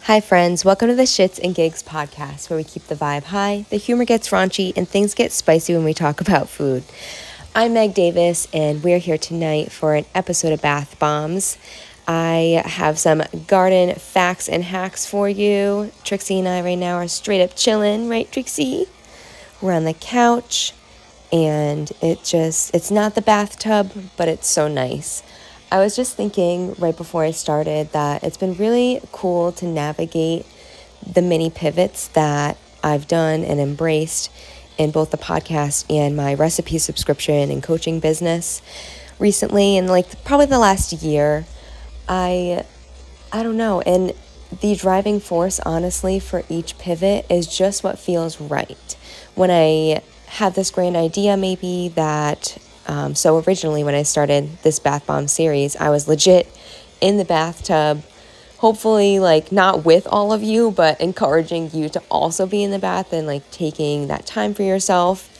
Hi friends, welcome to the Shits and Gigs podcast where we keep the vibe high, the humor gets raunchy, and things get spicy when we talk about food. I'm Meg Davis and we're here tonight for an episode of Bath Bombz. I have some garden facts and hacks for you. Trixie and I right now are straight up chilling, right Trixie? We're on the couch and it's not the bathtub, but it's so nice. I was just thinking right before I started that it's been really cool to navigate the mini pivots that I've done and embraced in both the podcast and my recipe subscription and coaching business recently, and probably the last year. I don't know, and the driving force honestly for each pivot is just what feels right. When I had this grand idea maybe that so originally when I started this Bath Bomb series, I was legit in the bathtub, hopefully not with all of you, but encouraging you to also be in the bath and taking that time for yourself.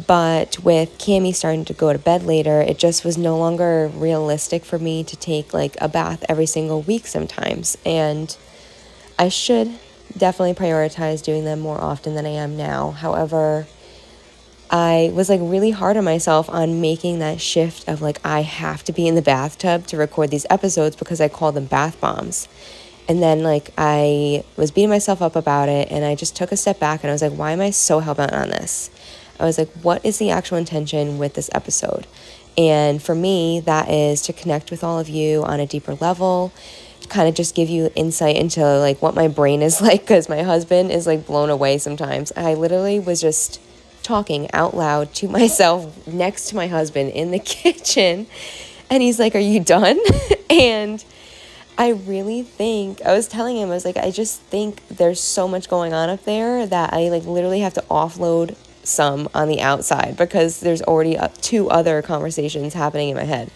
But with Cammie starting to go to bed later, it just was no longer realistic for me to take a bath every single week sometimes. And I should definitely prioritize doing them more often than I am now. However, I was really hard on myself on making that shift of I have to be in the bathtub to record these episodes because I call them Bath Bombz. And then I was beating myself up about it, and I just took a step back and I was why am I so hell-bent on this? I was what is the actual intention with this episode? And for me, that is to connect with all of you on a deeper level, kind of just give you insight into what my brain is because my husband is blown away sometimes. I literally was just talking out loud to myself next to my husband in the kitchen, and he's are you done? And I really think, I was telling him, I was I just think there's so much going on up there that I literally have to offload some on the outside because there's already two other conversations happening in my head.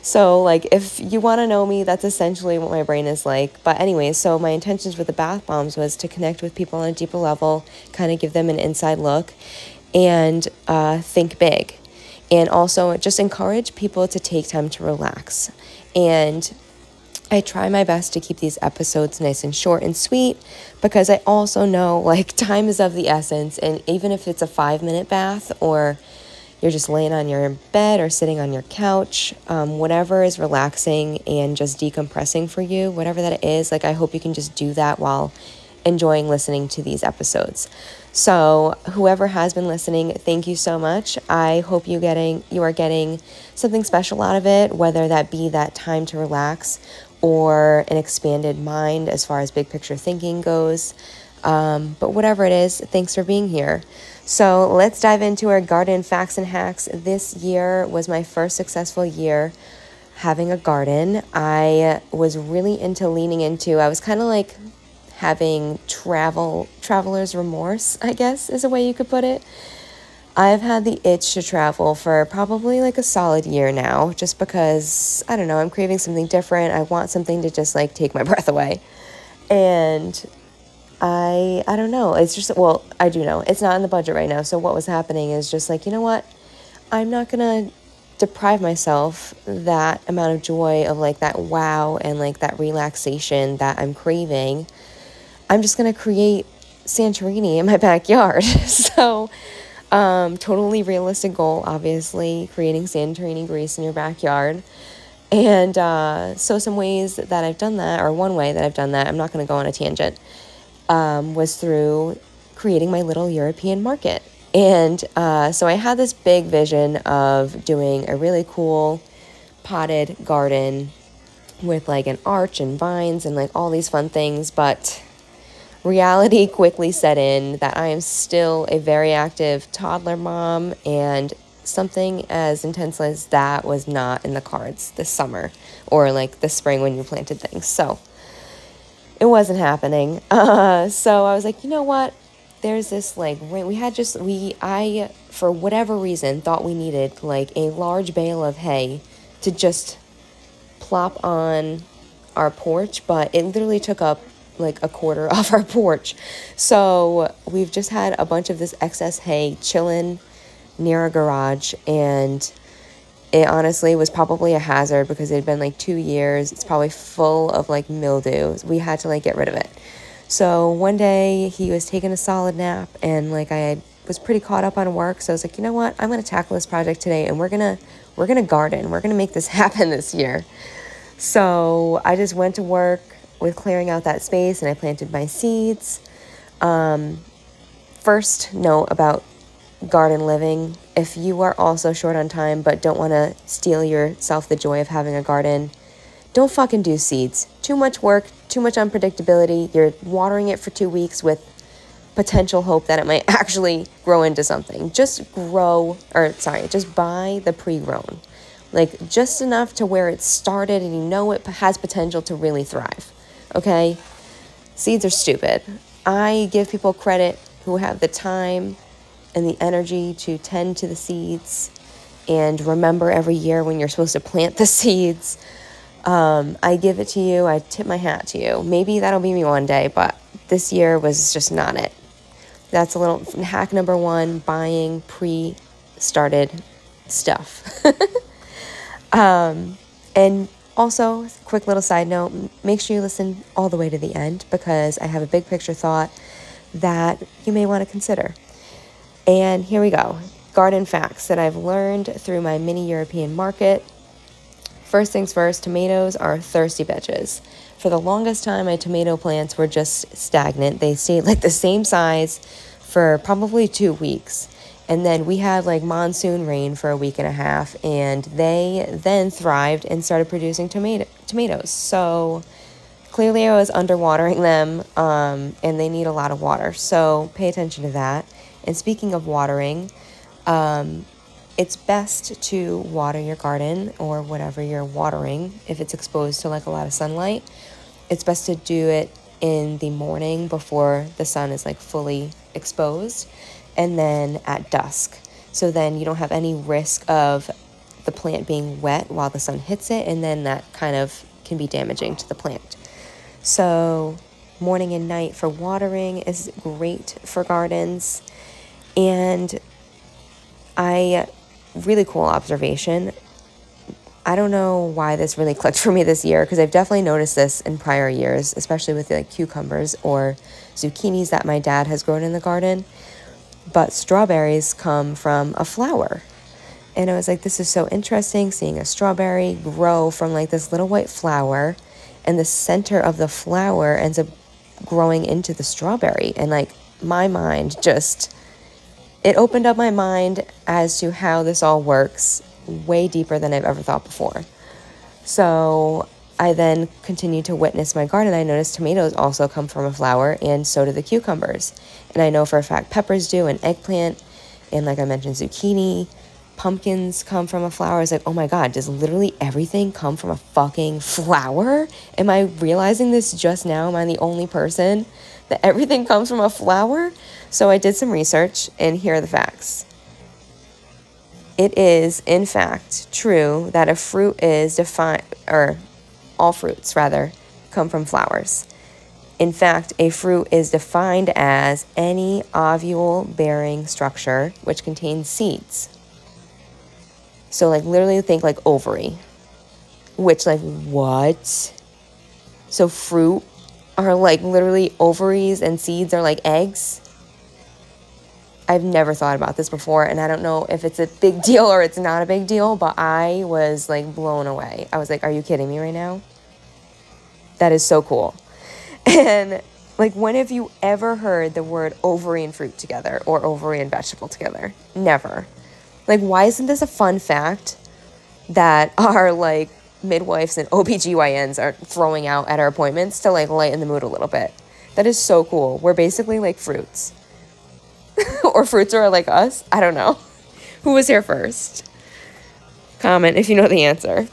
So if you want to know me, that's essentially what my brain is like. But anyway, so my intentions with the Bath Bombz was to connect with people on a deeper level, kind of give them an inside look, and think big. And also just encourage people to take time to relax. And I try my best to keep these episodes nice and short and sweet because I also know time is of the essence. And even if it's a 5-minute bath or you're just laying on your bed or sitting on your couch, whatever is relaxing and just decompressing for you, whatever that is, I hope you can just do that while enjoying listening to these episodes. So whoever has been listening, thank you so much. I hope you are getting something special out of it, whether that be that time to relax or an expanded mind as far as big picture thinking goes. But whatever it is, thanks for being here. So let's dive into our garden facts and hacks. This year was my first successful year having a garden. I was really leaning into, I was kind of having traveler's remorse, I guess is a way you could put it. I've had the itch to travel for probably a solid year now, just because, I don't know, I'm craving something different. I want something to just take my breath away. And I don't know. It's just, well, I do know. It's not in the budget right now. So what was happening is just you know what? I'm not going to deprive myself that amount of joy of that wow and that relaxation that I'm craving. I'm just going to create Santorini in my backyard. So, totally realistic goal, obviously, creating Santorini Greece in your backyard. And so some ways that I've done that, or one way that I've done that, I'm not going to go on a tangent, was through creating my little European market. And so I had this big vision of doing a really cool potted garden with an arch and vines and all these fun things, but reality quickly set in that I am still a very active toddler mom, and something as intense as that was not in the cards this summer or this spring when you planted things. So it wasn't happening. So I was you know what? There's this I for whatever reason thought we needed a large bale of hay to just plop on our porch, but it literally took up a quarter of our porch. So we've just had a bunch of this excess hay chilling near our garage, and It honestly was probably a hazard because it had been like 2 years. It's probably full of like mildew. We had to like get rid of it. So one day he was taking a solid nap, and like was pretty caught up on work. So I was like, you know what? I'm going to tackle this project today, and we're going to garden. We're going to make this happen this year. So I just went to work with clearing out that space, and I planted my seeds. First note about garden living: if you are also short on time but don't want to steal yourself the joy of having a garden, don't fucking do seeds. Too much work, too much unpredictability. You're watering it for 2 weeks with potential hope that it might actually grow into something. Just buy the pre-grown. Like, just enough to where it started and you know it has potential to really thrive. Okay? Seeds are stupid. I give people credit who have the time and the energy to tend to the seeds and remember every year when you're supposed to plant the seeds. I give it to you. I tip my hat to you. Maybe that'll be me one day, but this year was just not it. That's a little hack number 1, buying pre-started stuff. And also, quick little side note, make sure you listen all the way to the end, because I have a big picture thought that you may want to consider. And here we go. Garden facts that I've learned through my mini European market. First things first, tomatoes are thirsty bitches. For the longest time, my tomato plants were just stagnant. They stayed like the same size for probably 2 weeks. And then we had like monsoon rain for a week and a half, and they then thrived and started producing tomatoes. So clearly I was underwatering them, and they need a lot of water. So pay attention to that. And speaking of watering, it's best to water your garden or whatever you're watering if it's exposed to like a lot of sunlight. It's best to do it in the morning before the sun is like fully exposed, and then at dusk. So then you don't have any risk of the plant being wet while the sun hits it, and then that kind of can be damaging to the plant. So morning and night for watering is great for gardens. And really cool observation. I don't know why this really clicked for me this year, because I've definitely noticed this in prior years, especially with like cucumbers or zucchinis that my dad has grown in the garden. But strawberries come from a flower. And I was like, this is so interesting, seeing a strawberry grow from like this little white flower, and the center of the flower ends up growing into the strawberry. And like my mind it opened up my mind as to how this all works way deeper than I've ever thought before. So I then continued to witness my garden. I noticed tomatoes also come from a flower, and so do the cucumbers. And I know for a fact peppers do, and eggplant, and like I mentioned, zucchini, pumpkins come from a flower. I was like, oh my God, does literally everything come from a fucking flower? Am I realizing this just now? Am I the only person that everything comes from a flower? So I did some research, and here are the facts. It is, in fact, true that a fruit is defined, or all fruits, rather, come from flowers. In fact, a fruit is defined as any ovule-bearing structure which contains seeds. So, like, literally think like ovary, which, like, what? So fruit are, like, literally ovaries, and seeds are, like, eggs? I've never thought about this before, and I don't know if it's a big deal or it's not a big deal, but I was like blown away. I was like, are you kidding me right now? That is so cool. And like, when have you ever heard the word ovary and fruit together, or ovary and vegetable together? Never. Like, why isn't this a fun fact that our like midwives and OBGYNs are throwing out at our appointments to like lighten the mood a little bit? That is so cool. We're basically like fruits. Or fruits are like us. I don't know. Who was here first? Comment if you know the answer.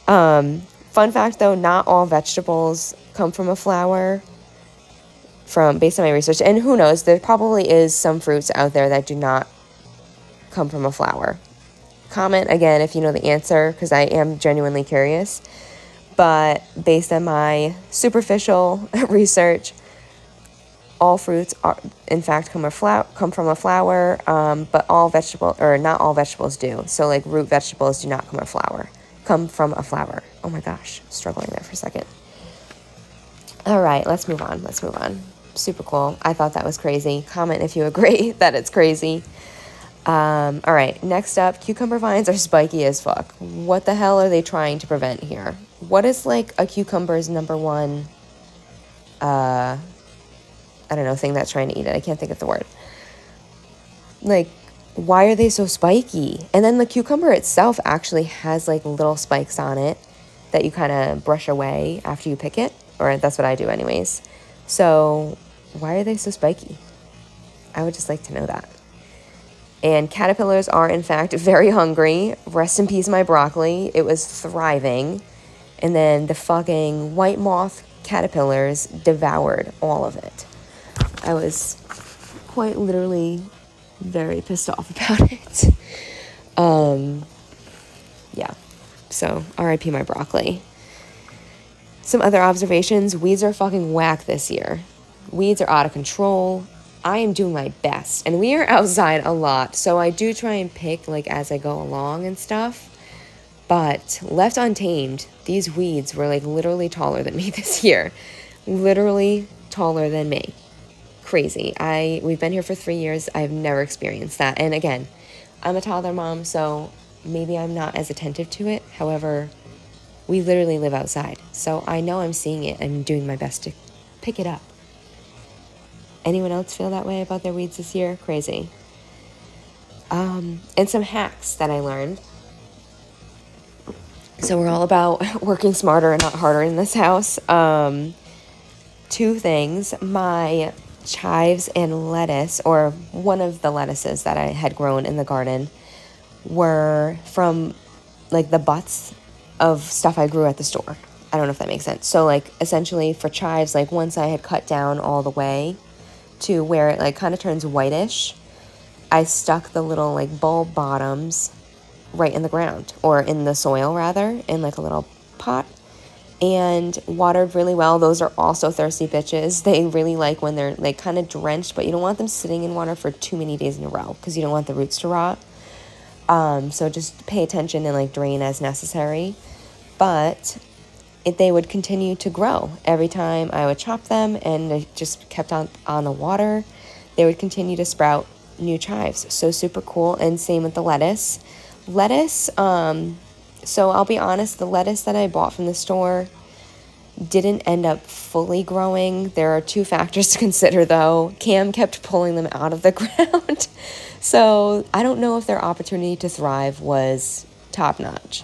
Fun fact though, not all vegetables come from a flower, based on my research. And who knows, there probably is some fruits out there that do not come from a flower. Comment again if you know the answer, because I am genuinely curious. But based on my superficial research, All fruits are, in fact, come from a flower, but not all vegetables do. So like root vegetables do not come from a flower. Oh my gosh, struggling there for a second. All right, let's move on. Super cool. I thought that was crazy. Comment if you agree that it's crazy. All right, next up, cucumber vines are spiky as fuck. What the hell are they trying to prevent here? What is like a cucumber's number one, thing that's trying to eat it? I can't think of the word. Like, why are they so spiky? And then the cucumber itself actually has like little spikes on it that you kind of brush away after you pick it, or that's what I do anyways. So why are they so spiky? I would just like to know that. And caterpillars are, in fact, very hungry. Rest in peace, my broccoli. It was thriving. And then the fucking white moth caterpillars devoured all of it. I was quite literally very pissed off about it. Yeah. So, R.I.P. my broccoli. Some other observations. Weeds are fucking whack this year. Weeds are out of control. I am doing my best, and we are outside a lot, so I do try and pick like as I go along and stuff, but left untamed, these weeds were like literally taller than me this year. Literally taller than me. Crazy. We've been here for 3 years. I've never experienced that. And again, I'm a toddler mom, so maybe I'm not as attentive to it. However, we literally live outside, so I know I'm seeing it and doing my best to pick it up. Anyone else feel that way about their weeds this year? Crazy. And some hacks that I learned. So we're all about working smarter and not harder in this house. 2 things. My chives and lettuce, or one of the lettuces that I had grown in the garden, were from like the butts of stuff I grew at the store. I don't know if that makes sense. So like essentially for chives, like once I had cut down all the way to where it like kind of turns whitish, I stuck the little like bulb bottoms right in the ground, or in the soil rather, in like a little pot, and watered really well. Those are also thirsty bitches. They really like when they're like kind of drenched, but you don't want them sitting in water for too many days in a row because you don't want the roots to rot. So just pay attention and like drain as necessary. But they would continue to grow. Every time I would chop them and they just kept on the water, they would continue to sprout new chives. So super cool. And same with the lettuce. So I'll be honest, the lettuce that I bought from the store didn't end up fully growing. There are 2 factors to consider though. Cam kept pulling them out of the ground. So I don't know if their opportunity to thrive was top notch.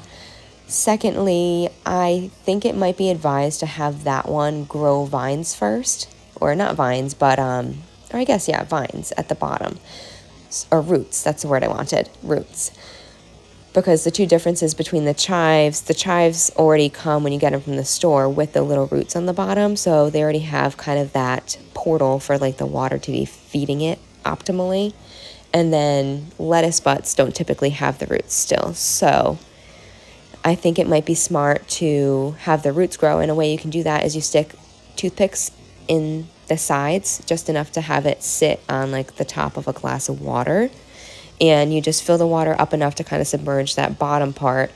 Secondly, I think it might be advised to have that one grow vines first, or not vines, but, or I guess, yeah, vines at the bottom, or roots. That's the word I wanted, roots. Because the 2 differences between the chives already come when you get them from the store with the little roots on the bottom. So they already have kind of that portal for like the water to be feeding it optimally. And then lettuce butts don't typically have the roots still. So I think it might be smart to have the roots grow. And a way you can do that is you stick toothpicks in the sides, just enough to have it sit on like the top of a glass of water. And you just fill the water up enough to kind of submerge that bottom part.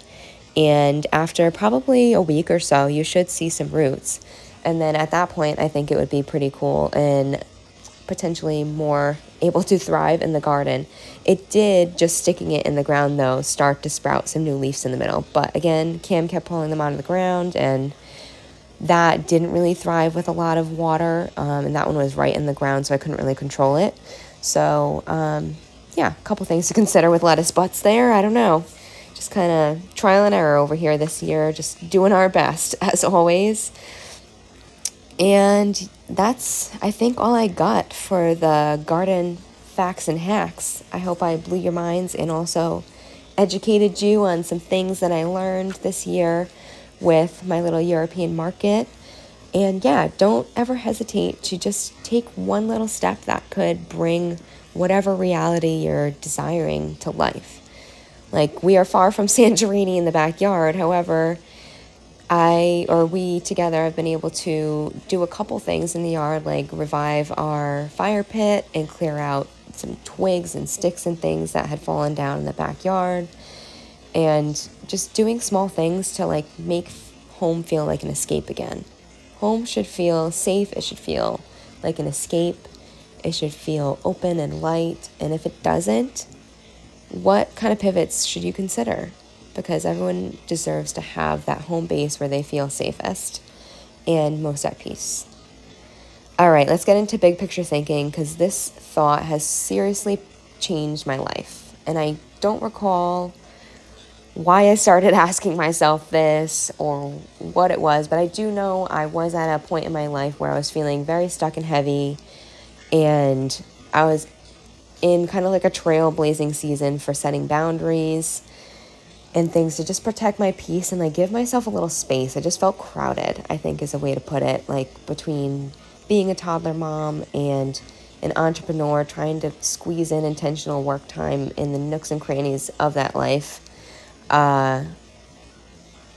And after probably a week or so, you should see some roots. And then at that point, I think it would be pretty cool and potentially more able to thrive in the garden. It did, just sticking it in the ground though, start to sprout some new leaves in the middle. But again, Cam kept pulling them out of the ground, and that didn't really thrive with a lot of water. And that one was right in the ground, so I couldn't really control it. So, yeah, a couple things to consider with lettuce butts there. I don't know. Just kind of trial and error over here this year. Just doing our best, as always. And that's, I think, all I got for the garden facts and hacks. I hope I blew your minds and also educated you on some things that I learned this year with my little European market. And yeah, don't ever hesitate to just take one little step that could bring whatever reality you're desiring to life. Like, we are far from Santorini in the backyard. However, we together have been able to do a couple things in the yard, like revive our fire pit and clear out some twigs and sticks and things that had fallen down in the backyard, and just doing small things to like make home feel like an escape again. Home should feel safe. It should feel like an escape. It should feel open and light. And if it doesn't, what kind of pivots should you consider? Because everyone deserves to have that home base where they feel safest and most at peace. All right, let's get into big picture thinking, because this thought has seriously changed my life. And I don't recall why I started asking myself this or what it was, but I do know I was at a point in my life where I was feeling very stuck and heavy, and I was in kind of like a trailblazing season for setting boundaries and things to just protect my peace and like give myself a little space. I just felt crowded, I think is a way to put it, like between being a toddler mom and an entrepreneur, trying to squeeze in intentional work time in the nooks and crannies of that life,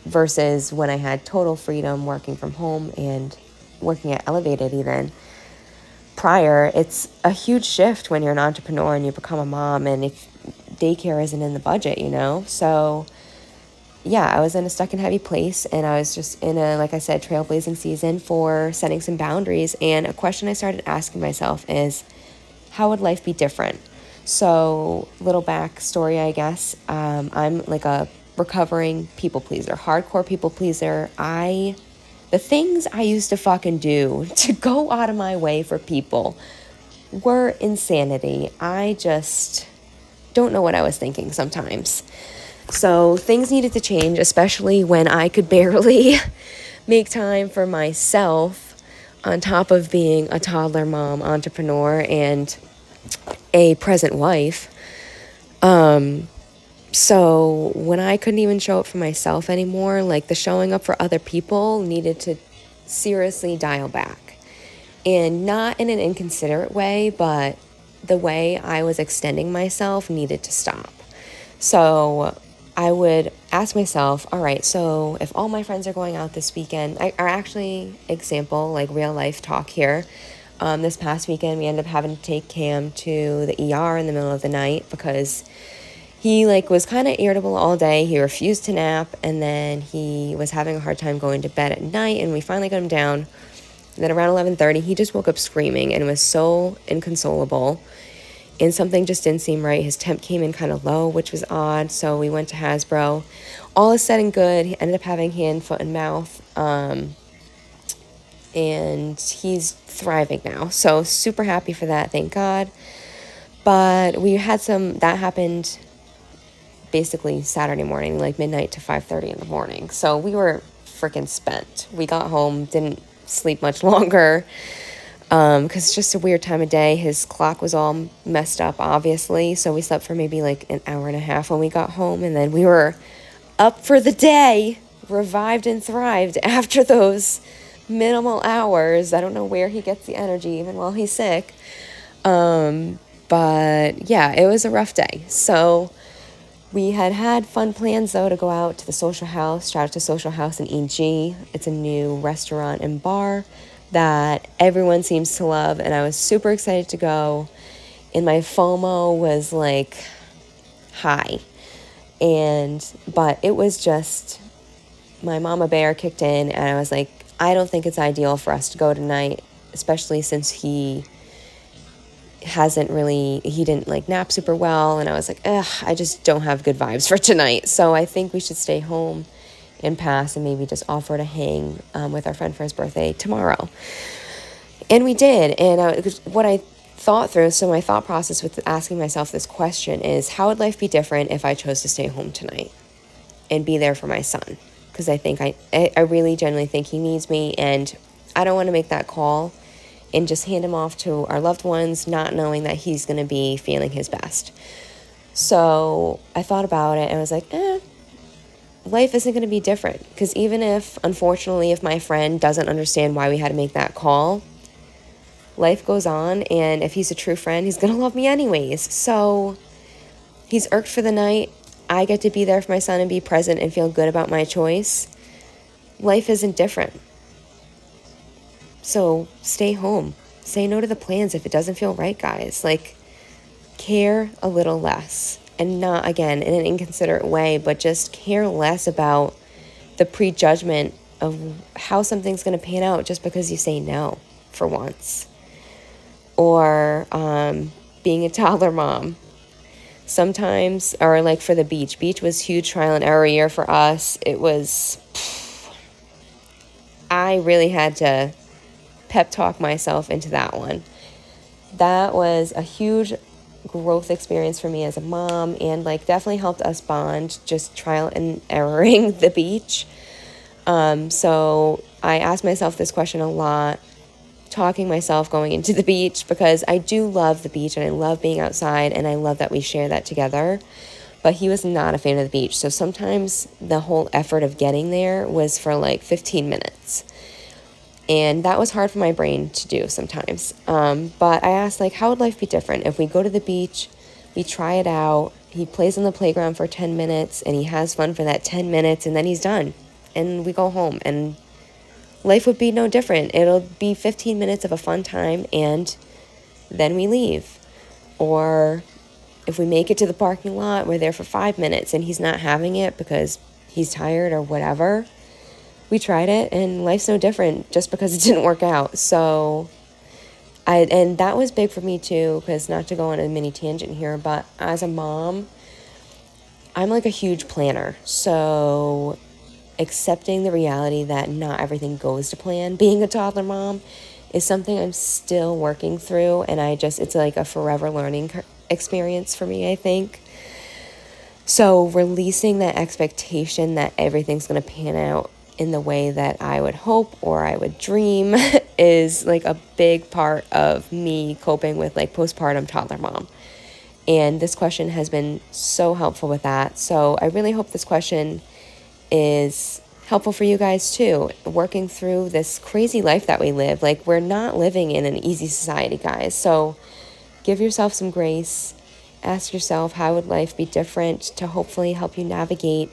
versus when I had total freedom working from home and working at Elevated even. Prior, it's a huge shift when you're an entrepreneur and you become a mom, and if daycare isn't in the budget, So yeah, I was in a stuck and heavy place, and I was just in a, like I said, trailblazing season for setting some boundaries. And a question I started asking myself is, how would life be different? So, little backstory, I guess. I'm like a recovering people pleaser, hardcore people pleaser. The things I used to fucking do to go out of my way for people were insanity. I just don't know what I was thinking sometimes. So things needed to change, especially when I could barely make time for myself on top of being a toddler mom, entrepreneur, and a present wife. So when I couldn't even show up for myself anymore, like the showing up for other people needed to seriously dial back. And not in an inconsiderate way, but the way I was extending myself needed to stop. So I would ask myself, all right, so if all my friends are going out this weekend, example, like real life talk here. This past weekend, we ended up having to take Cam to the ER in the middle of the night because he was kind of irritable all day. He refused to nap, and then he was having a hard time going to bed at night, and we finally got him down. And then around 11:30, he just woke up screaming and was so inconsolable. And something just didn't seem right. His temp came in kind of low, which was odd. So we went to Hasbro. All is said and good. He ended up having hand, foot, and mouth. And he's thriving now. So super happy for that, thank God. But we had that happened basically Saturday morning, like midnight to 5:30 in the morning. So we were freaking spent. We got home, didn't sleep much longer. Because it's just a weird time of day. His clock was all messed up, obviously. So we slept for maybe like an hour and a half when we got home. And then we were up for the day, revived and thrived after those minimal hours. I don't know where he gets the energy, even while he's sick. But yeah, it was a rough day. So we had fun plans, though, to go out to the Social House. Shout out to Social House in EG. It's a new restaurant and bar that everyone seems to love, and I was super excited to go, and my FOMO was like high, but it was just, my mama bear kicked in, and I was like, I don't think it's ideal for us to go tonight, especially since he didn't nap super well, and I was like, I just don't have good vibes for tonight, so I think we should stay home and pass and maybe just offer to hang with our friend for his birthday tomorrow. And we did. And what I thought through, so my thought process with asking myself this question is, how would life be different if I chose to stay home tonight and be there for my son? Because I think I really genuinely think he needs me, and I don't want to make that call and just hand him off to our loved ones, not knowing that he's going to be feeling his best. So I thought about it and I was like, life isn't going to be different, because even if, unfortunately, if my friend doesn't understand why we had to make that call, life goes on, and if he's a true friend, he's going to love me anyways. So he's irked for the night. I get to be there for my son and be present and feel good about my choice. life isn't different. So stay home. Say no to the plans if it doesn't feel right, guys. Like, care a little less. And not, again, in an inconsiderate way, but just care less about the prejudgment of how something's going to pan out just because you say no for once. Or being a toddler mom. Sometimes, or like for the beach. Beach was huge trial and error year for us. It was, I really had to pep talk myself into that one. That was a huge growth experience for me as a mom, and like definitely helped us bond, just trial and erroring the beach. So I asked myself this question a lot, talking myself going into the beach, because I do love the beach and I love being outside and I love that we share that together. But he was not a fan of the beach. So sometimes the whole effort of getting there was for like 15 minutes. And that was hard for my brain to do sometimes. But I asked, like, how would life be different if we go to the beach, we try it out, he plays on the playground for 10 minutes and he has fun for that 10 minutes and then he's done and we go home, and life would be no different. It'll be 15 minutes of a fun time and then we leave. Or if we make it to the parking lot, we're there for 5 minutes and he's not having it because he's tired or whatever. We tried it and life's no different just because it didn't work out. So and that was big for me too, because not to go on a mini tangent here, but as a mom, I'm like a huge planner. So accepting the reality that not everything goes to plan, being a toddler mom, is something I'm still working through. And it's like a forever learning experience for me, I think. So releasing that expectation that everything's going to pan out in the way that I would hope or I would dream is like a big part of me coping with like postpartum toddler mom. And this question has been so helpful with that. So I really hope this question is helpful for you guys too, working through this crazy life that we live. Like, we're not living in an easy society, guys. So give yourself some grace. Ask yourself, how would life be different, to hopefully help you navigate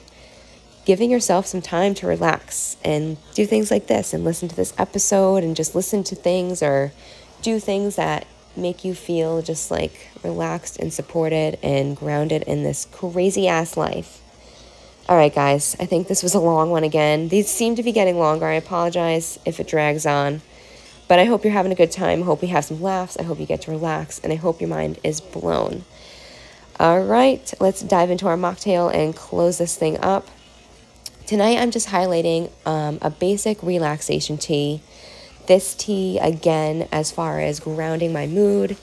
giving yourself some time to relax and do things like this and listen to this episode and just listen to things or do things that make you feel just like relaxed and supported and grounded in this crazy ass life. All right, guys, I think this was a long one again. These seem to be getting longer. I apologize if it drags on, but I hope you're having a good time. I hope we have some laughs. I hope you get to relax, and I hope your mind is blown. All right, let's dive into our mocktail and close this thing up. Tonight, I'm just highlighting a basic relaxation tea. This tea, again, as far as grounding my mood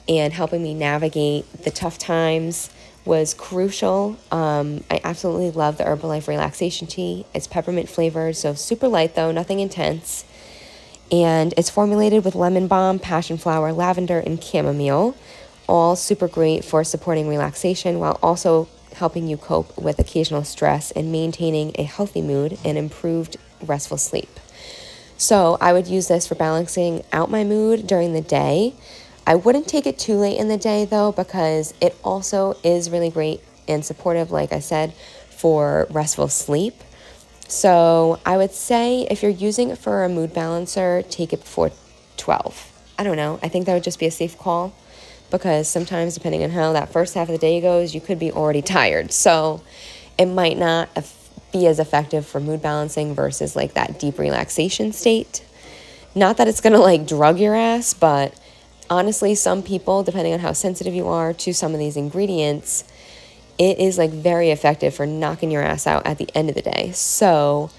and helping me navigate the tough times, was crucial. I absolutely love the Herbal Relaxation Tea. It's peppermint flavored, so super light though, nothing intense. And it's formulated with lemon balm, passion flower, lavender, and chamomile. All super great for supporting relaxation while also helping you cope with occasional stress and maintaining a healthy mood and improved restful sleep. So I would use this for balancing out my mood during the day. I wouldn't take it too late in the day though, because it also is really great and supportive, like I said, for restful sleep. So I would say if you're using it for a mood balancer, take it before 12. I don't know. I think that would just be a safe call, because sometimes depending on how that first half of the day goes, you could be already tired. So it might not be as effective for mood balancing versus like that deep relaxation state. Not that it's going to like drug your ass, but honestly, some people, depending on how sensitive you are to some of these ingredients, it is like very effective for knocking your ass out at the end of the day. So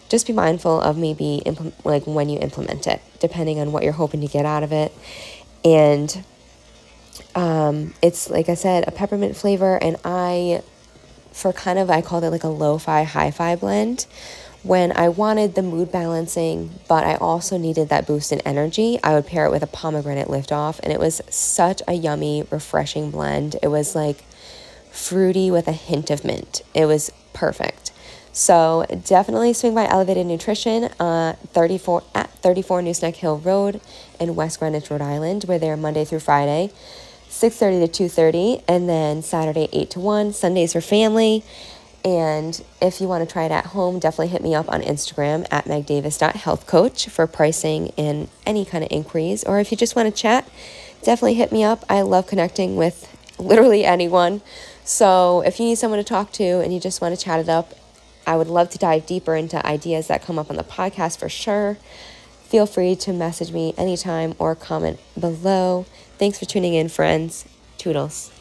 just be mindful of maybe like when you implement it, depending on what you're hoping to get out of it. And it's, like I said, a peppermint flavor, and I called it like a lo-fi, hi-fi blend. When I wanted the mood balancing, but I also needed that boost in energy, I would pair it with a pomegranate liftoff, and it was such a yummy, refreshing blend. It was like fruity with a hint of mint. It was perfect. So definitely swing by Elevated Nutrition, 34 Newsnack Hill Road in West Greenwich, Rhode Island. We're there Monday through Friday, 6:30 to 2:30, and then Saturday 8 to 1. Sundays for family. And if you want to try it at home, definitely hit me up on Instagram at megdavis.healthcoach for pricing and any kind of inquiries. Or if you just want to chat, definitely hit me up. I love connecting with literally anyone. So if you need someone to talk to and you just want to chat it up, I would love to dive deeper into ideas that come up on the podcast for sure. Feel free to message me anytime or comment below. Thanks for tuning in, friends. Toodles.